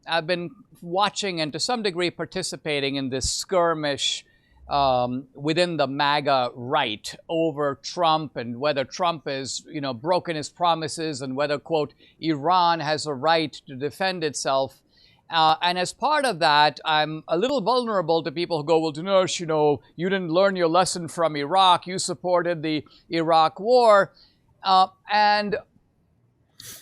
I've been watching and to some degree participating in this skirmish within the MAGA right over Trump and whether Trump has, broken his promises and whether, quote, Iran has a right to defend itself. And as part of that, I'm a little vulnerable to people who go, well, Dinesh, you didn't learn your lesson from Iraq. You supported the Iraq war. And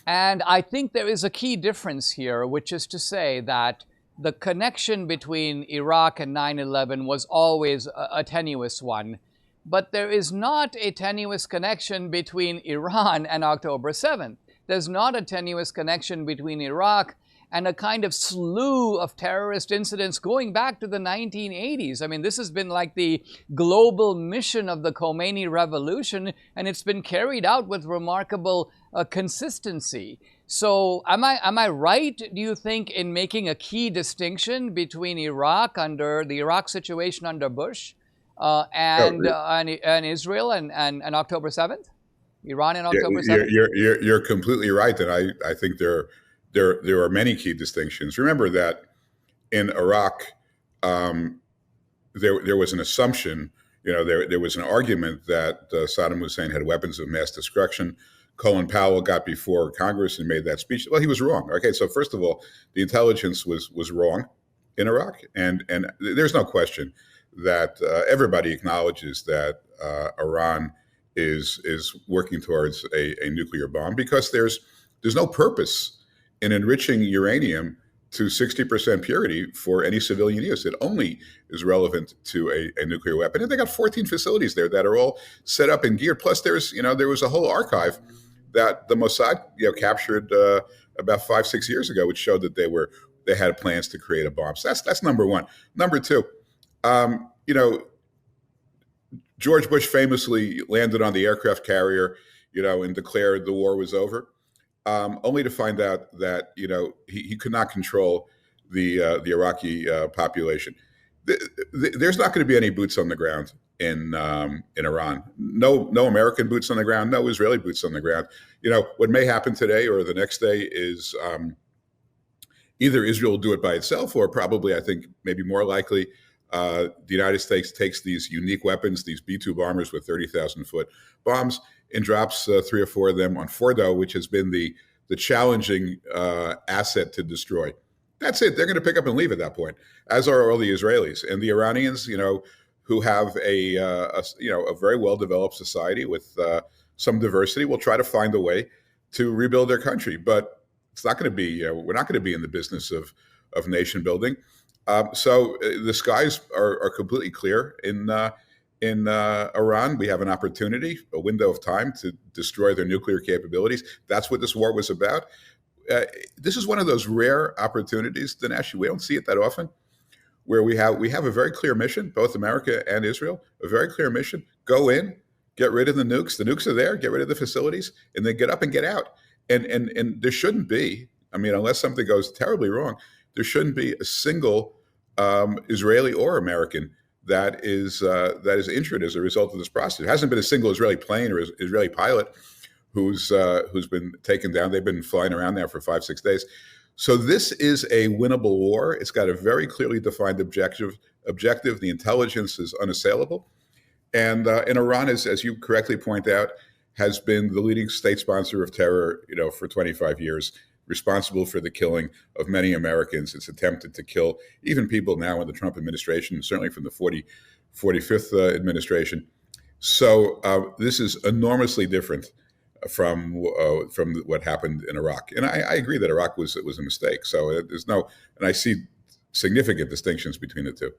I think there is a key difference here, which is to say that the connection between Iraq and 9/11 was always a tenuous one. But there is not a tenuous connection between Iran and October 7th. There's not a tenuous connection between Iraq and a kind of slew of terrorist incidents going back to the 1980s. I mean, this has been like the global mission of the Khomeini revolution, and it's been carried out with remarkable consistency. So am I right, do you think, in making a key distinction between Iraq under the Iraq situation under Bush and Israel and October 7th? Iran and October 7th? You're completely right, and I think there are many key distinctions. Remember that in Iraq, there was an assumption, there was an argument that Saddam Hussein had weapons of mass destruction. Colin Powell got before Congress and made that speech. Well, he was wrong. Okay, so first of all, the intelligence was wrong in Iraq, and there's no question that everybody acknowledges that Iran is working towards a nuclear bomb because there's no purpose in enriching uranium to 60% purity for any civilian use. It only is relevant to a nuclear weapon. And they got 14 facilities there that are all set up and geared. Plus, there was a whole archive that the Mossad captured about 5-6 years ago, which showed that they had plans to create a bomb. So that's number one. Number two, George Bush famously landed on the aircraft carrier, and declared the war was over. Only to find out that he could not control the Iraqi population. There's not going to be any boots on the ground in Iran. No American boots on the ground. No Israeli boots on the ground. What may happen today or the next day is either Israel will do it by itself, or probably, I think, maybe more likely, the United States takes these unique weapons, these B-2 bombers with 30,000-foot bombs, and drops 3 or 4 of them on Fordo, which has been the challenging asset to destroy. That's it. They're going to pick up and leave at that point, as are all the Israelis and the Iranians. Who have a very well developed society with some diversity, will try to find a way to rebuild their country. But it's not going to be. We're not going to be in the business of nation building. So the skies are completely clear in Iran. We have an opportunity, a window of time to destroy their nuclear capabilities. That's what this war was about. This is one of those rare opportunities, Dinesh. We don't see it that often, where we have a very clear mission, both America and Israel, a very clear mission. Go in, get rid of the nukes. The nukes are there. Get rid of the facilities, and then get up and get out. And there shouldn't be, unless something goes terribly wrong, there shouldn't be a single Israeli or American that is injured as a result of this process. There hasn't been a single Israeli plane or Israeli pilot who's been taken down. They've been flying around there for 5-6 days. So this is a winnable war. It's got a very clearly defined objective. The intelligence is unassailable. And Iran, as you correctly point out, has been the leading state sponsor of terror, for 25 years, responsible for the killing of many Americans. It's attempted to kill even people now in the Trump administration, certainly from the 45th administration. So this is enormously different from what happened in Iraq. And I agree that Iraq was a mistake. So and I see significant distinctions between the two.